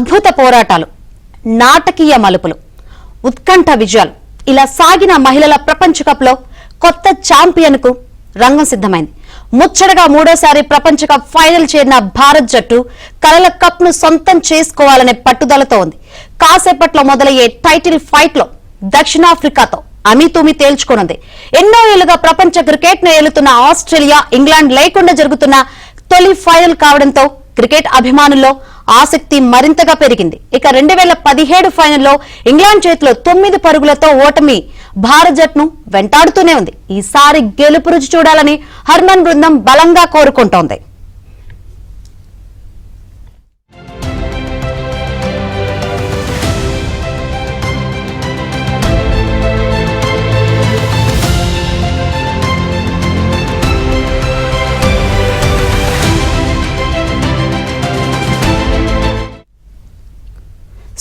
అద్భుత పోరాటాలు, నాటకీయ మలుపులు, ఉత్కంఠ విజయాలు ఇలా సాగిన మహిళల ప్రపంచ కప్ లో కొత్త ఛాంపియన్ కు రంగం సిద్ధమైంది. ముచ్చటగా మూడోసారి ప్రపంచ కప్ ఫైనల్ చేరిన భారత్ జట్టు కలల కప్ ను సొంతం చేసుకోవాలనే పట్టుదలతో ఉంది. కాసేపట్లో మొదలయ్యే టైటిల్ ఫైట్ లో దక్షిణాఫ్రికాతో అమీతుమీ తేల్చుకోనుంది. ఎన్నో ఏళ్లుగా ప్రపంచ క్రికెట్ ను ఏలుతున్న ఆస్ట్రేలియా, ఇంగ్లాండ్ లేకుండా జరుగుతున్న తొలి ఫైనల్ కావడంతో క్రికెట్ అభిమానుల్లో ఆసక్తి మరింతగా పెరిగింది. ఇక 2017 ఫైనల్లో ఇంగ్లాండ్ చేతిలో 9 పరుగులతో ఓటమి భారత్ జట్టును వెంటాడుతూనే ఉంది. ఈసారి గెలుపు రుచి చూడాలని హర్మన్ బృందం బలంగా కోరుకుంటోంది.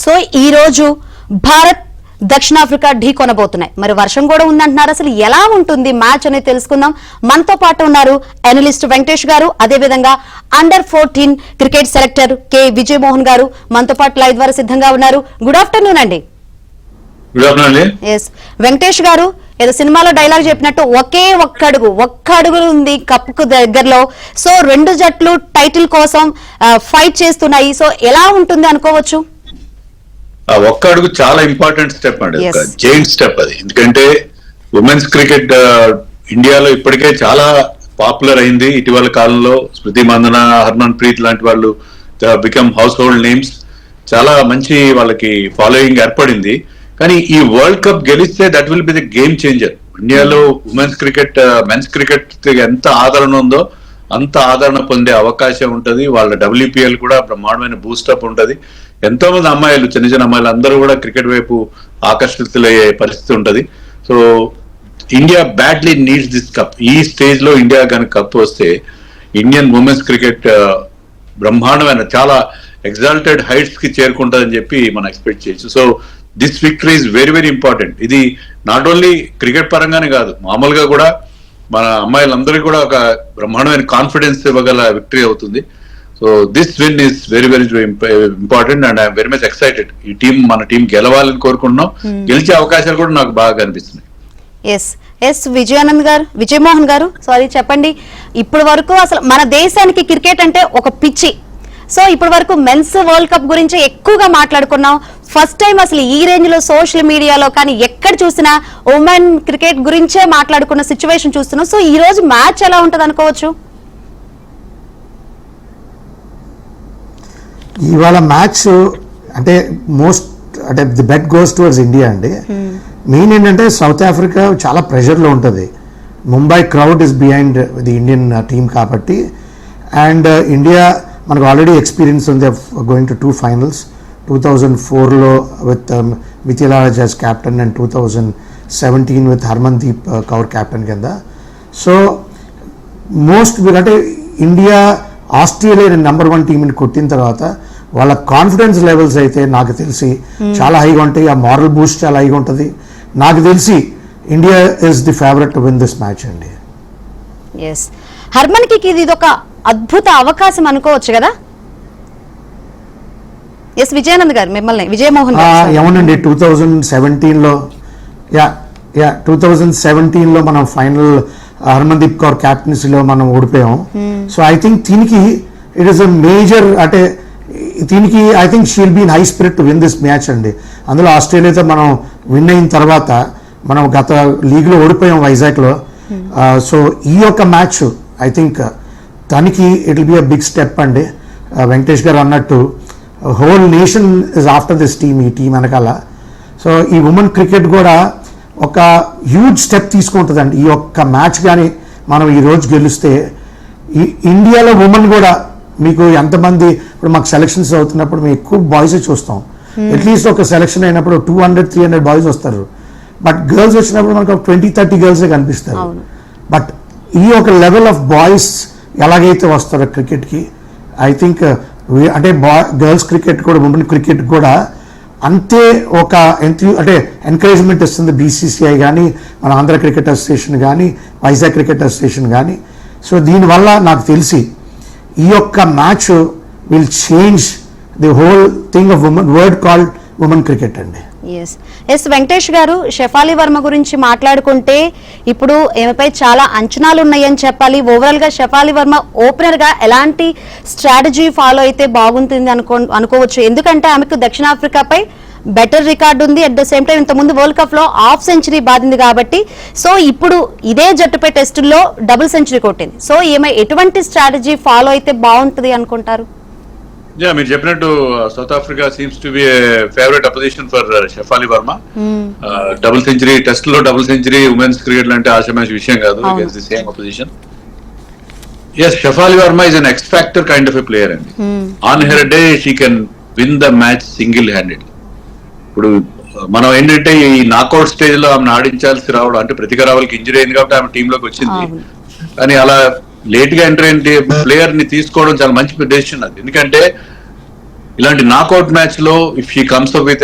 సో ఈ రోజు భారత్ దక్షిణాఫ్రికా ఢీ కొనబోతున్నాయి. మరి వర్షం కూడా ఉందంటున్నారు. అసలు ఎలా ఉంటుంది మ్యాచ్ అనేది తెలుసుకుందాం. మనతో పాటు ఉన్నారు అనలిస్ట్ వెంకటేష్ గారు, అదేవిధంగా అండర్-14 క్రికెట్ సెలెక్టర్ కె విజయమోహన్ గారు మనతో పాటు లైవ్ ద్వారా సిద్ధంగా ఉన్నారు. గుడ్ ఆఫ్టర్నూన్ అండి. వెంకటేష్ గారు, ఏదో సినిమాలో డైలాగ్ చెప్పినట్టు ఒక్క అడుగు ఉంది కప్పుకు దగ్గరలో. సో రెండు జట్లు టైటిల్ కోసం ఫైట్ చేస్తున్నాయి. సో ఎలా ఉంటుంది అనుకోవచ్చు? ఒక్క అడుగు చాలా ఇంపార్టెంట్ స్టెప్ అండి, జైంట్ స్టెప్ అది. ఎందుకంటే ఉమెన్స్ క్రికెట్ ఇండియాలో ఇప్పటికే చాలా పాపులర్ అయింది. ఇటీవల కాలంలో స్మృతి మందన, హర్మన్ ప్రీత్ లాంటి వాళ్ళు బికమ్ హౌస్ హోల్డ్ నేమ్స్. చాలా మంచి వాళ్ళకి ఫాలోయింగ్ ఏర్పడింది. కానీ ఈ వరల్డ్ కప్ గెలిస్తే that will be the game changer. ఇండియాలో ఉమెన్స్ క్రికెట్, మెన్స్ క్రికెట్ ఎంత ఆదరణ ఉందో అంత ఆదరణ పొందే అవకాశం ఉంటది. వాళ్ళ WPL కూడా బ్రహ్మాండమైన బూస్టప్ ఉంటది. ఎంతో మంది అమ్మాయిలు, చిన్న చిన్న అమ్మాయిలు అందరూ కూడా క్రికెట్ వైపు ఆకర్షితులయ్యే పరిస్థితి ఉంటది. So India badly needs this cup. ఈ స్టేజ్ లో ఇండియా కనుక కప్ వస్తే ఇండియన్ ఉమెన్స్ క్రికెట్ బ్రహ్మాండమైన చాలా ఎగ్జాల్టెడ్ హైట్స్ కి చేరుకుంటుందని చెప్పి మనం ఎక్స్పెక్ట్ చేయొచ్చు. So this victory is very very important. ఇది నాట్ ఓన్లీ క్రికెట్ పరంగానే కాదు, మామూలుగా కూడా మన అమ్మాయిలందరికీ కూడా ఒక బ్రహ్మాండమైన కాన్ఫిడెన్స్ ఇవ్వగల విక్టరీ అవుతుంది. So this win is very very important and I'm very much excited. ఈ టీం, మన టీం గెలవాలని కోరుకుంటున్నాం. గెలిచే అవకాశాలు కూడా నాకు బాగా కనిపిస్తున్నాయి. విజయమోహన్ గారు సారీ చెప్పండి. ఇప్పటి వరకు అసలు మన దేశానికి క్రికెట్ అంటే ఒక పిచ్చి. సో ఇప్పటి వరకు మెన్స్ వరల్డ్ కప్ గురించి ఎక్కువగా మాట్లాడుకున్నాం. ఫస్ట్ టైం అసలు ఈ రేంజ్ లో సోషల్ మీడియాలో కానీ ఎక్కడ చూసినా ఉమెన్ క్రికెట్ గురించే మాట్లాడుకున్న సిచ్యువేషన్ చూస్తున్నాం. సో ఈ రోజు మ్యాచ్ ఎలా ఉంటది అనుకోవచ్చు? ఇవాళ మ్యాచ్ అంటే the bet goes towards India అండి. మెయిన్ ఏంటంటే సౌత్ ఆఫ్రికా చాలా ప్రెషర్లో ఉంటుంది. Mumbai crowd is behind the Indian team కాబట్టి. అండ్ ఇండియా మనకు ఆల్రెడీ ఎక్స్పీరియన్స్ ఉంది గోయింగ్ టు 2 ఫైనల్స్. 2004లో with Mithila Raj as captain and 2017 with Harmandeep Kaur captain కింద. సో అంటే ఇండియా ఆస్ట్రేలియా నెంబర్ 1 టీంని కొట్టిన తర్వాత వాళ్ళ కాన్ఫిడెన్స్ లెవెల్స్ అయితే నాకు తెలిసి చాలా హైగా ఉంటాయి. ఆ మారల్ బూస్ట్ చాలా హైగా ఉంటుంది. నాకు తెలిసి India is the favourite to win this match అండి. హర్మన్ కి ఇది ఒక అద్భుత అవకాశం అనుకోవచ్చు కదా? విజయానంద్ గారు, మిమ్మల్ని విజయమోహన్ ఏమోనండి 2017లో మనం ఫైనల్ హర్మన్దీప్ కౌర్ క్యాప్టెన్సీలో మనం ఓడిపోయాం. సో ఐ థింక్ దీనికి ఇట్ ఈస్ అ మేజర్, అంటే దీనికి I think she will be in high spirit to win this match అండి. అందులో ఆస్ట్రేలియాతో మనం విన్ అయిన తర్వాత మనం గత లీగ్లో ఓడిపోయాం వైజాగ్లో. సో ఈ యొక్క మ్యాచ్ ఐ థింక్ దానికి it will be a big step అండి. వెంకటేష్ గారు అన్నట్టు whole nation is after this team, ఈ టీం వెనకాల. సో ఈ ఉమెన్ క్రికెట్ కూడా ఒక హ్యూజ్ స్టెప్ తీసుకుంటుందండి. ఈ ఒక్క మ్యాచ్ కానీ మనం ఈరోజు గెలిస్తే ఈ ఇండియాలో ఉమెన్ కూడా మీకు ఎంతమంది, ఇప్పుడు మాకు సెలక్షన్స్ అవుతున్నప్పుడు మేము ఎక్కువ బాయ్సే చూస్తాం. అట్లీస్ట్ ఒక సెలక్షన్ అయినప్పుడు 200-300 బాయ్స్ వస్తారు. బట్ గర్ల్స్ వచ్చినప్పుడు మనకు 20-30 గర్ల్సే కనిపిస్తారు. బట్ ఈ ఒక లెవెల్ ఆఫ్ బాయ్స్ ఎలాగైతే వస్తారో క్రికెట్కి, ఐ థింక్ అంటే గర్ల్స్ క్రికెట్ కూడా, ఉమెన్ క్రికెట్ కూడా అంతే ఒక అంటే ఎంకరేజ్మెంట్ ఇస్తుంది BCCI కానీ, మన ఆంధ్ర క్రికెట్ అసోసియేషన్ కానీ, వైజాగ్ క్రికెట్ అసోసియేషన్ కానీ. సో దీనివల్ల నాకు తెలిసి ఈ యొక్క match will change the whole thing of women word called women cricket అండి. ఎస్ వెంకటేష్ గారు, షెఫాలి వర్మ గురించి మాట్లాడుకుంటే ఇప్పుడు ఈమెపై చాలా అంచనాలు ఉన్నాయని చెప్పాలి. ఓవరాల్ గా షెఫాలి వర్మ ఓపెనర్ గా ఎలాంటి స్ట్రాటజీ ఫాలో అయితే బాగుంటుంది అనుకోవచ్చు. ఎందుకంటే ఆమెకు దక్షిణాఫ్రికాపై బెటర్ రికార్డు ఉంది. అట్ ద సేమ్ టైం ఇంతకుముందు వరల్డ్ కప్ లో హాఫ్ సెంచరీ బాధింది కాబట్టి, సో ఇప్పుడు ఇదే జట్టుపై టెస్టుల్లో డబుల్ సెంచరీ కొట్టింది. సో ఈమె ఎటువంటి స్ట్రాటజీ ఫాలో అయితే బాగుంటుంది అనుకుంటారు? మీరు చెప్పినట్టు South Africa seems to be favourite opposition for Shafali Verma. Double century, test లో డబుల్ సెంచరీ ఉమెన్స్ క్రికెట్ అంటే ఆశమాష విషయం కాదు. The same opposition. Yes, Shafali Verma is an X factor kind of a player అండి. On her day she can win the match single handed. ఇప్పుడు మనం ఏంటంటే ఈ నాకౌట్ స్టేజ్ లో ఆమెను ఆడించాల్సి రావడం, అంటే ప్రతిక రావాలకి ఇంజరీ అయింది కాబట్టి ఆమె టీమ్ లోకి వచ్చింది. కానీ అలా లేట్ గా ఎంటర్ అయిన ప్లేయర్ ని తీసుకోవడం చాలా మంచి డెసిషన్ అది. ఎందుకంటే ఇలాంటి నాకౌట్ మ్యాచ్ లో if she comes up with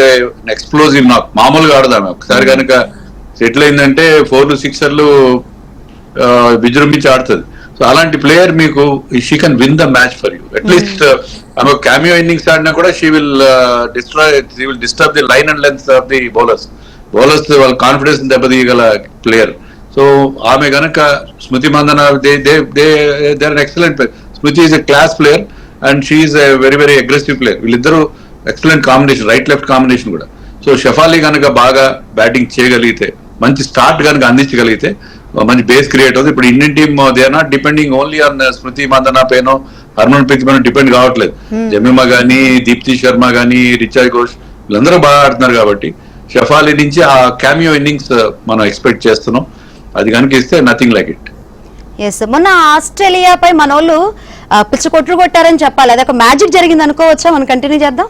explosive నాక్, మామూలుగా ఆడదాం ఒకసారి కనుక సెటిల్ అయిందంటే 4 6 విజృంభించి ఆడుతుంది. సో అలాంటి ప్లేయర్ మీకు she can win the match for you. At least ఆమె క్యామియో ఇన్నింగ్స్ ఆడినా కూడా she will disturb the line and length of the bowlers వాళ్ళ కాన్ఫిడెన్స్ దెబ్బతీయగల ప్లేయర్. సో ఆమె గనక Smriti Mandhana they are excellent player. Smriti is a class player and she is a very very aggressive player. వీళ్ళిద్దరూ excellent combination, right left combination కూడా. So Shafali కనుక బాగా batting చేయగలిగితే, మంచి స్టార్ట్ కనుక అందించగలిగితే మంచి బేస్ క్రియేట్ అవుతుంది. ఇప్పుడు Indian team they are not depending only on Smriti Mandhana పైనో హర్మన్ ప్రీత్ పైన డిపెండ్ కావట్లేదు. జమీమా గానీ, దీప్తి శర్మ గానీ, రిచా ఘోష్ వీళ్ళందరూ బాగా ఆడుతున్నారు కాబట్టి షెఫాలి నుంచి ఆ క్యామియో ఇన్నింగ్స్ మనం ఎక్స్పెక్ట్ చేస్తున్నాం. అది కనుక ఇస్తే నథింగ్ లైక్ ఇట్. ఎస్, మొన్న ఆస్ట్రేలియాపై మనోళ్ళు పిచ్చి కొట్టుడు కొట్టారని చెప్పాలి. అదొక మ్యాజిక్ జరిగింది అనుకోవచ్చా? మనం కంటిన్యూ చేద్దాం.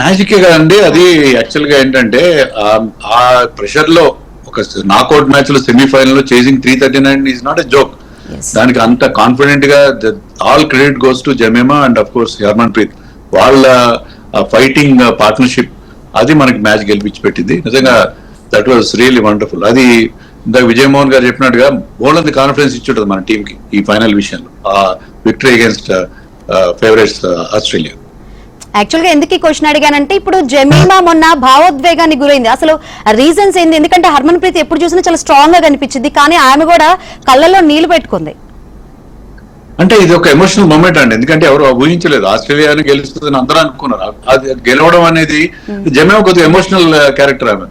మ్యాజికే కదండి అది. యాక్చువల్ గా ఏంటంటే ఆ ప్రెషర్ లో ఒక నాకౌట్ మ్యాచ్ లో సెమీఫైనల్ లో chasing 339 is not a joke. దానికి అంత కాన్ఫిడెంట్ గా all credit goes to Jemimah and of course Harman Preet. వాళ్ళ ఫైటింగ్ పార్ట్నర్షిప్ అది మనకి మ్యాచ్ గెలిపించి పెట్టింది. నిజంగా దట్ వాస్ రియల్లీ వండర్ఫుల్. అది ఇందాక విజయమోహన్ గారు చెప్పినట్టుగా బోల్డ్ కాన్ఫిడెన్స్ ఇచ్చుంటది మన టీమ్ కి ఈ ఫైనల్ విషయంలో, ఆ victory against favourites Australia. Actual గా ఎందుకు ఈ క్వశ్చన్ అడిగానంటే, ఇప్పుడు జమీమా మొన్న భావోద్వేగానికి గురైంది. అసలు రీజన్స్ ఏంది? ఎందుకంటే హర్మన్ ప్రీత్ ఎప్పుడు చూసినా చాలా స్ట్రాంగ్ గా కనిపించింది, కానీ ఆమె కూడా కళ్ళల్లో నీళ్లు పెట్టుకుంది. అంటే ఇది ఒక ఎమోషనల్ మూమెంట్ అండి. ఎందుకంటే ఎవరు ఊహించలేదు ఆస్ట్రేలియాని గెలుస్తుందని అందరూ అనుకున్నారు. అది గెలవడం అనేది జమీమా కొద్దిగా ఎమోషనల్ క్యారెక్టర్ ఆమె.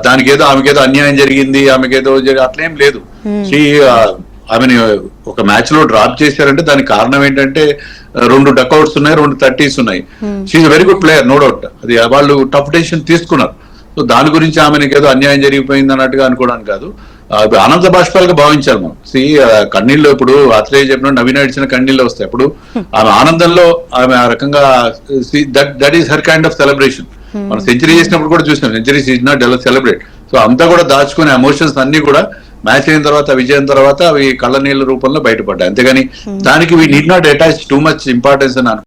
దానికి ఏదో ఆమెకేదో అన్యాయం జరిగింది, ఆమెకేదో అట్లేం లేదు. ఆమెని ఒక మ్యాచ్ లో డ్రాప్ చేశారంటే దానికి కారణం ఏంటంటే 2 డక్అవుట్స్ ఉన్నాయి, 2 30s ఉన్నాయి. She's very good player, no doubt. అది వాళ్ళు టఫ్ డెసిషన్ తీసుకున్నారు. సో దాని గురించి ఆమెకి ఏదో అన్యాయం జరిగిపోయింది అన్నట్టుగా అనుకోవడానికి కాదు, ఆనంద బాష్పాలుగా భావించాలి మనం. కన్నీళ్ళు ఇప్పుడు ఆత్రేయ చెప్పిన నవీన ఇచ్చిన కన్నీళ్ళు వస్తాయి. అప్పుడు ఆమె ఆనందంలో ఆమె ఆ రకంగా that is her kind of celebration. మనం సెంచరీ చేసినప్పుడు కూడా చూసినాం, century is not celebrate. So అంతా కూడా దాచుకునే ఎమోషన్స్ అన్ని కూడా మ్యాచ్ అయిన తర్వాత, విజయం తర్వాత అవి కళ్ళ నీళ్ళ రూపంలో బయటపడ్డాయి. అంతేగాని దానికి we need not attach too much importance అని